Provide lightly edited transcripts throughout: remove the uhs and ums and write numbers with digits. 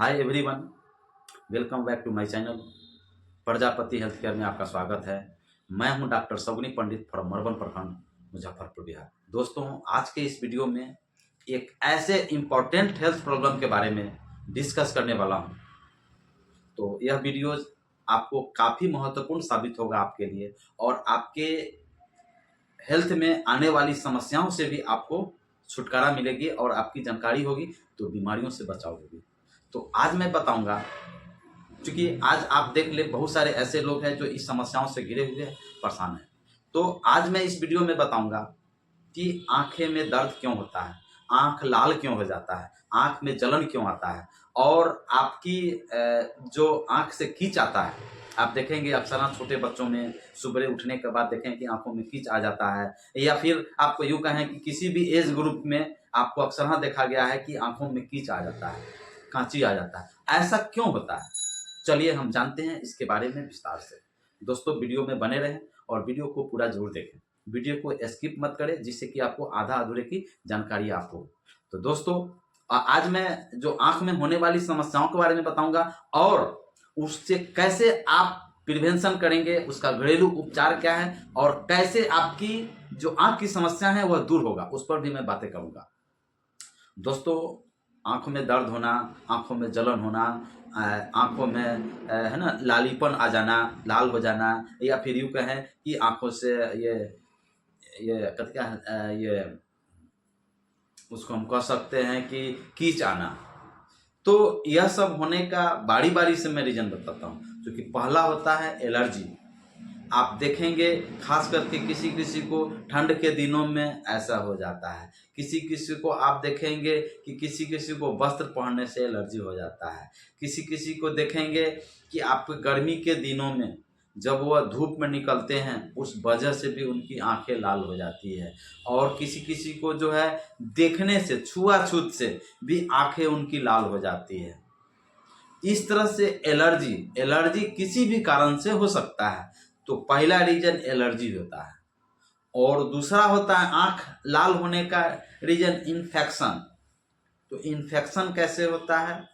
Hi everyone, welcome back to my channel. Prajapati health care में आपका स्वागत है। मैं हूं डॉक्टर सगुनी पंडित फ्रॉम मरवन प्रखंड, मुजफ्फरपुर, बिहार। दोस्तों, आज के इस वीडियो में एक ऐसे इम्पोर्टेंट हेल्थ प्रॉब्लम के बारे में डिस्कस करने वाला हूं। तो यह वीडियो आपको काफ़ी महत्वपूर्ण साबित होगा आपके लिए, और आपके हेल्थ में आने वाली समस्याओं से भी आपको छुटकारा मिलेगी और आपकी जानकारी होगी तो बीमारियों से बचाव होगी। तो आज मैं बताऊंगा, क्योंकि आज आप देख ले बहुत सारे ऐसे लोग हैं जो इस समस्याओं से घिरे हुए परेशान हैं। तो आज मैं इस वीडियो में बताऊंगा कि आंखें में दर्द क्यों होता है, आंख लाल क्यों हो जाता है, आंख में जलन क्यों आता है, और आपकी जो आंख से कीच आता है। आप देखेंगे अक्सर छोटे बच्चों में सुबह उठने के बाद देखें कि आंखों में कीच आ जाता है, या फिर आपको यूँ कहें कि किसी भी एज ग्रुप में आपको अक्सर देखा गया है कि आंखों में कीच आ जाता है, कांची आ जाता है। ऐसा क्यों होता है, चलिए हम जानते हैं इसके बारे में विस्तार से। दोस्तों, वीडियो में बने रहें और वीडियो को पूरा जरूर देखें, वीडियो को स्किप मत करें, जिससे कि आपको आधा अधूरे की जानकारी आपको हो। तो दोस्तों, आज मैं जो आंख में होने वाली समस्याओं के बारे में बताऊंगा, और उससे कैसे आप प्रिवेंशन करेंगे, उसका घरेलू उपचार क्या है, और कैसे आपकी जो आंख की समस्या है वह दूर होगा, उस पर भी मैं बातें करूंगा। दोस्तों, आंखों में दर्द होना, आंखों में जलन होना, आंखों में है ना लालीपन आ जाना, लाल हो जाना, या फिर यूँ कहें कि आंखों से ये उसको हम कह सकते हैं कि कीच आना। तो यह सब होने का बारी बारी से मैं रीजन बताता हूँ। क्योंकि पहला होता है एलर्जी। आप देखेंगे खास करके किसी किसी को ठंड के दिनों में ऐसा हो जाता है, किसी किसी को आप देखेंगे कि किसी किसी को वस्त्र पहनने से एलर्जी हो जाता है, किसी किसी को देखेंगे कि आप गर्मी के दिनों में जब वह धूप में निकलते हैं उस वजह से भी उनकी आंखें लाल हो जाती है, और किसी किसी को जो है देखने से, छुआछूत से भी आंखें उनकी लाल हो जाती है। इस तरह से एलर्जी किसी भी कारण से हो सकता है। तो पहला रीजन एलर्जी होता है, और दूसरा होता है आंख लाल होने का रीजन इन्फेक्शन। तो इन्फेक्शन कैसे होता है?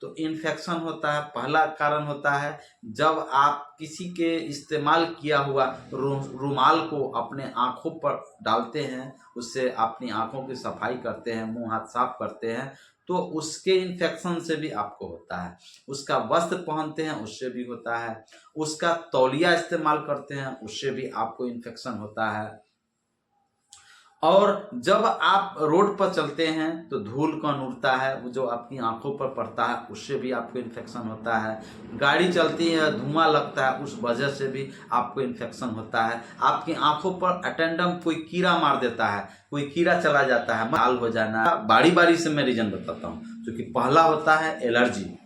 तो इन्फेक्शन होता है, पहला कारण होता है जब आप किसी के इस्तेमाल किया हुआ रुमाल को अपने आँखों पर डालते हैं, उससे अपनी आँखों की सफाई करते हैं, मुंह हाथ साफ करते हैं, तो उसके इन्फेक्शन से भी आपको होता है। उसका वस्त्र पहनते हैं, उससे भी होता है। उसका तौलिया इस्तेमाल करते हैं, उससे भी आपको इन्फेक्शन होता है। और जब आप रोड पर चलते हैं तो धूल कण उड़ता है, वो जो आपकी आंखों पर पड़ता है, उससे भी आपको इन्फेक्शन होता है। गाड़ी चलती है, धुआं लगता है, उस वजह से भी आपको इन्फेक्शन होता है। आपकी आंखों पर अटेंडम कोई कीड़ा मार देता है, कोई कीड़ा चला जाता है, लाल हो जाना। बारी बारी से मैं रीजन बताता हूँ। क्योंकि पहला होता है एलर्जी।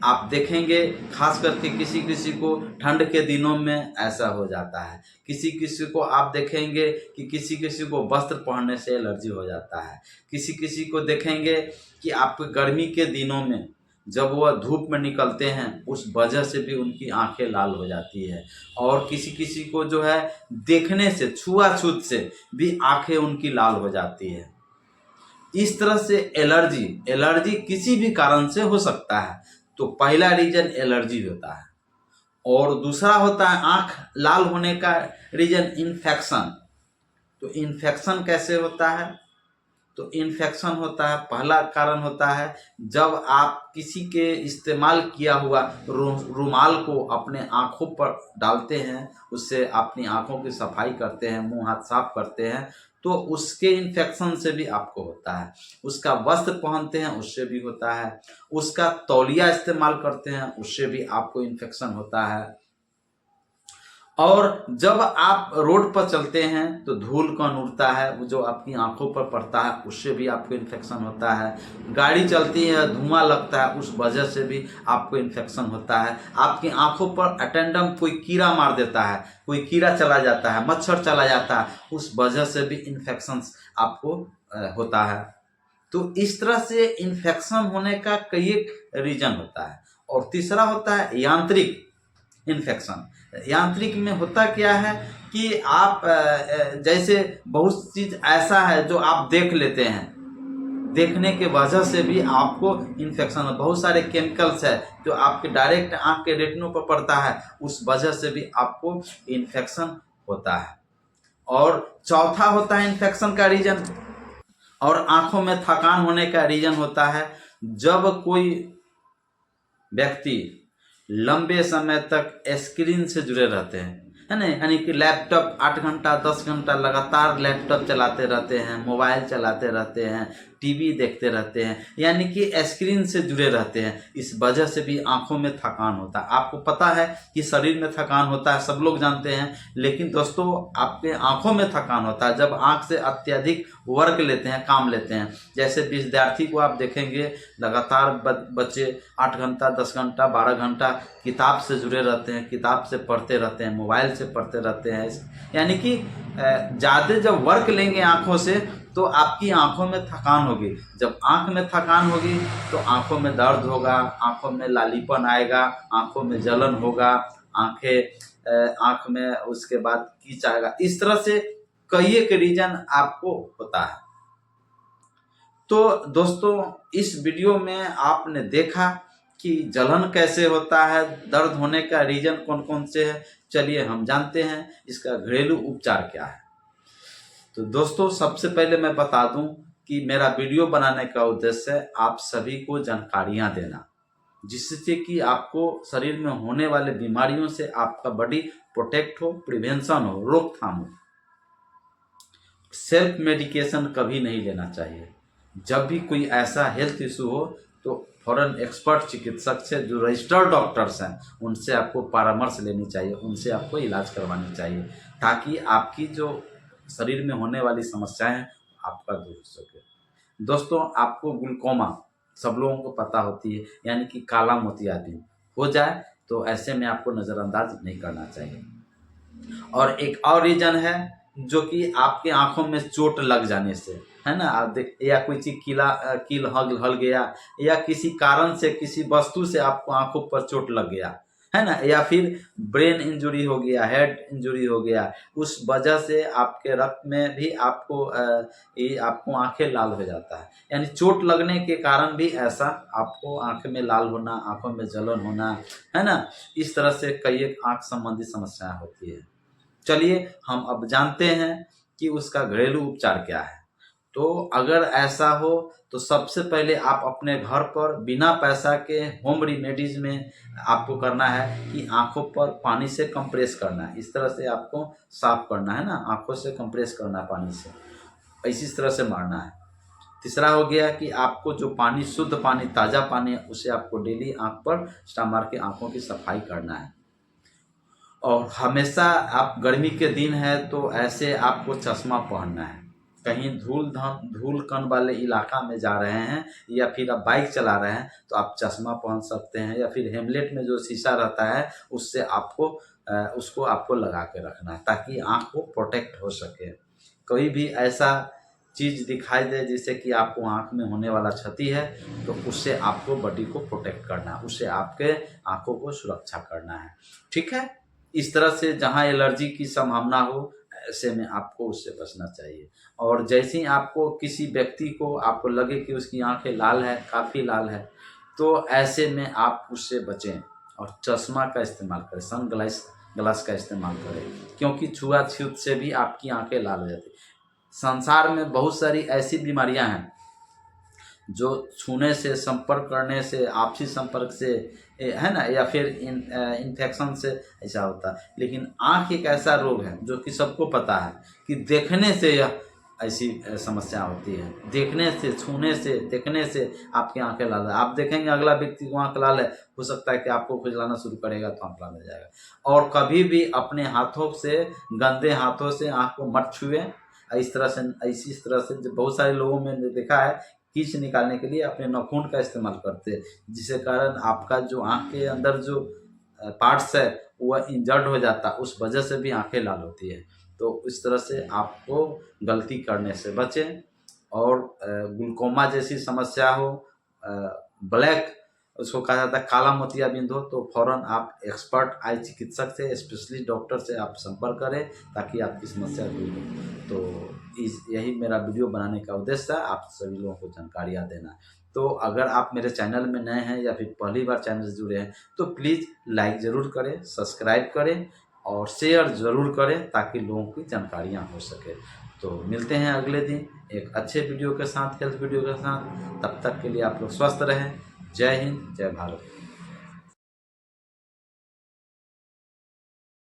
आप देखेंगे खास करके किसी किसी को ठंड के दिनों में ऐसा हो जाता है, किसी किसी को आप देखेंगे कि किसी किसी को वस्त्र पहनने से एलर्जी हो जाता है, किसी किसी को देखेंगे कि आप गर्मी के दिनों में जब वह धूप में निकलते हैं उस वजह से भी उनकी आंखें लाल हो जाती है, और किसी किसी को जो है देखने से, छुआछूत से भी आंखें उनकी लाल हो जाती है। इस तरह से एलर्जी किसी भी कारण से हो सकता है। तो पहला रीजन एलर्जी होता है, और दूसरा होता है आंख लाल होने का रीजन इन्फेक्शन। तो इन्फेक्शन कैसे होता है? तो इन्फेक्शन होता है, पहला कारण होता है जब आप किसी के इस्तेमाल किया हुआ रुमाल को अपने आँखों पर डालते हैं, उससे अपनी आँखों की सफाई करते हैं, मुंह हाथ साफ करते हैं, तो उसके इन्फेक्शन से भी आपको होता है। उसका वस्त्र पहनते हैं, उससे भी होता है। उसका तौलिया इस्तेमाल करते हैं, उससे भी आपको इन्फेक्शन होता है। और जब आप रोड पर चलते हैं तो धूल कण उड़ता है, वो जो आपकी आंखों पर पड़ता है, उससे भी आपको इन्फेक्शन होता है। गाड़ी चलती है, धुआं लगता है, उस वजह से भी आपको इन्फेक्शन होता है। आपकी आंखों पर अटेंडम कोई कीड़ा मार देता है, कोई कीड़ा चला जाता है, मच्छर चला जाता है, उस वजह से भी इन्फेक्शन आपको होता है। तो इस तरह से इन्फेक्शन होने का कई एक रीजन होता है। और तीसरा होता है यांत्रिक इन्फेक्शन। यांत्रिक में होता क्या है कि आप जैसे बहुत चीज़ ऐसा है जो आप देख लेते हैं, देखने के वजह से भी आपको इन्फेक्शन, बहुत सारे केमिकल्स है जो आपके डायरेक्ट आँख के रेटिनों पर पड़ता है, उस वजह से भी आपको इन्फेक्शन होता है। और चौथा होता है इन्फेक्शन का रीजन और आंखों में थकान होने का रीजन होता है जब कोई व्यक्ति लंबे समय तक स्क्रीन से जुड़े रहते हैं, है ना, यानी कि लैपटॉप 8 घंटा 10 घंटा लगातार लैपटॉप चलाते रहते हैं, मोबाइल चलाते रहते हैं, टीवी देखते रहते हैं, यानी कि स्क्रीन से जुड़े रहते हैं, इस वजह से भी आंखों में थकान होता है। आपको पता है कि शरीर में थकान होता है, सब लोग जानते हैं, लेकिन दोस्तों आपके आंखों में थकान होता है जब आंख से अत्यधिक वर्क लेते हैं, काम लेते हैं। जैसे विद्यार्थी को आप देखेंगे लगातार बच्चे 8 घंटा 10 घंटा 12 घंटा किताब से जुड़े रहते हैं, किताब से पढ़ते रहते हैं, मोबाइल से पढ़ते रहते हैं, यानी कि ज़्यादा जब वर्क लेंगे आँखों से तो आपकी आंखों में थकान होगी। जब आंख में थकान होगी तो आंखों में दर्द होगा, आंखों में लालीपन आएगा, आंखों में जलन होगा, आंख में उसके बाद कीच आएगा। इस तरह से कई एक रीजन आपको होता है। तो दोस्तों इस वीडियो में आपने देखा कि जलन कैसे होता है, दर्द होने का रीजन कौन कौन से है। चलिए हम जानते हैं इसका घरेलू उपचार क्या है। तो दोस्तों सबसे पहले मैं बता दूं कि मेरा वीडियो बनाने का उद्देश्य है आप सभी को जानकारियां देना, जिससे कि आपको शरीर में होने वाले बीमारियों से आपका बॉडी प्रोटेक्ट हो, प्रिवेंशन हो, रोकथाम हो। सेल्फ मेडिकेशन कभी नहीं लेना चाहिए। जब भी कोई ऐसा हेल्थ इशू हो तो फौरन एक्सपर्ट चिकित्सक से, जो रजिस्टर्ड डॉक्टर्स हैं, उनसे आपको परामर्श लेनी चाहिए, उनसे आपको इलाज करवानी चाहिए, ताकि आपकी जो शरीर में होने वाली समस्याएं आपका दूर हो सके। दोस्तों आपको ग्लूकोमा सब लोगों को पता होती है, यानी कि काला मोतियाबिंद हो जाए तो ऐसे में आपको नज़रअंदाज नहीं करना चाहिए। और एक और रीजन है जो कि आपके आंखों में चोट लग जाने से, है ना, आप देख, या कोई चीज कील हल गया, या किसी कारण से किसी वस्तु से आपको आंखों पर चोट लग गया, है ना, या फिर ब्रेन इंजुरी हो गया, हेड इंजुरी हो गया, उस वजह से आपके रक्त में भी आपको आंखें लाल हो जाता है। यानी चोट लगने के कारण भी ऐसा आपको आंख में लाल होना, आंखों में जलन होना, है ना, इस तरह से कई एक आंख संबंधी समस्याएं होती है। चलिए हम अब जानते हैं कि उसका घरेलू उपचार क्या है। तो अगर ऐसा हो तो सबसे पहले आप अपने घर पर बिना पैसा के होम रेमेडीज में आपको करना है कि आंखों पर पानी से कंप्रेस करना है। इस तरह से आपको साफ करना है ना, आंखों से कंप्रेस करना है पानी से, इसी तरह से मारना है। तीसरा हो गया कि आपको जो पानी, शुद्ध पानी, ताज़ा पानी है, उसे आपको डेली आंख पर स्टार मार के आंखों की सफाई करना है। और हमेशा आप, गर्मी के दिन है तो ऐसे आपको चश्मा पहनना है। कहीं धूल कण वाले इलाका में जा रहे हैं या फिर आप बाइक चला रहे हैं तो आप चश्मा पहन सकते हैं, या फिर हेमलेट में जो शीशा रहता है उससे उसको आपको लगा के रखना है, ताकि आँख को प्रोटेक्ट हो सके। कोई भी ऐसा चीज़ दिखाई दे जिससे कि आपको आँख में होने वाला क्षति है तो उससे आपको बॉडी को प्रोटेक्ट करना है, उससे आपके आँखों को सुरक्षा करना है। ठीक है, इस तरह से जहाँ एलर्जी की संभावना हो ऐसे में आपको उससे बचना चाहिए। और जैसे ही आपको किसी व्यक्ति को आपको लगे कि उसकी आंखें लाल है, काफ़ी लाल है, तो ऐसे में आप उससे बचें और चश्मा का इस्तेमाल करें, सन ग्लास का इस्तेमाल करें, क्योंकि छुआछूत से भी आपकी आंखें लाल हो जाती। संसार में बहुत सारी ऐसी बीमारियां हैं जो छूने से, संपर्क करने से, आपसी संपर्क से, है ना, या फिर इन्फेक्शन से ऐसा होता है। लेकिन आँख एक ऐसा रोग है जो कि सबको पता है कि देखने से यह ऐसी समस्या होती है। देखने से, छूने से, देखने से आपकी आंखें लाल है। आप देखेंगे अगला व्यक्ति को आंख लाल है, हो सकता है कि आपको खुजलाना शुरू करेगा तो आंख लाल हो जाएगा। और कभी भी अपने हाथों से, गंदे हाथों से आंख को मत छुए। इस तरह से बहुत सारे लोगों में देखा है, कीच निकालने के लिए अपने नाखून का इस्तेमाल करते हैं, जिसके कारण आपका जो आँख के अंदर जो पार्ट्स है वह इंजर्ड हो जाता है, उस वजह से भी आंखें लाल होती है। तो इस तरह से आपको गलती करने से बचें। और ग्लूकोमा जैसी समस्या हो, ब्लैक, उसको कहा जाता है काला मोतियाबिंद हो, तो फौरन आप एक्सपर्ट आई चिकित्सक से, स्पेशलिस्ट डॉक्टर से आप संपर्क करें ताकि आपकी समस्या दूर हो। तो यही मेरा वीडियो बनाने का उद्देश्य है, आप सभी लोगों को जानकारियाँ देना। तो अगर आप मेरे चैनल में नए हैं या फिर पहली बार चैनल से जुड़े हैं तो प्लीज़ लाइक ज़रूर करें, सब्सक्राइब करें और शेयर ज़रूर करें ताकि लोगों की जानकारियाँ हो सके। तो मिलते हैं अगले दिन एक अच्छे वीडियो के साथ, हेल्थ वीडियो के साथ। तब तक के लिए आप लोग स्वस्थ रहें। जय हिंद, जय भारत।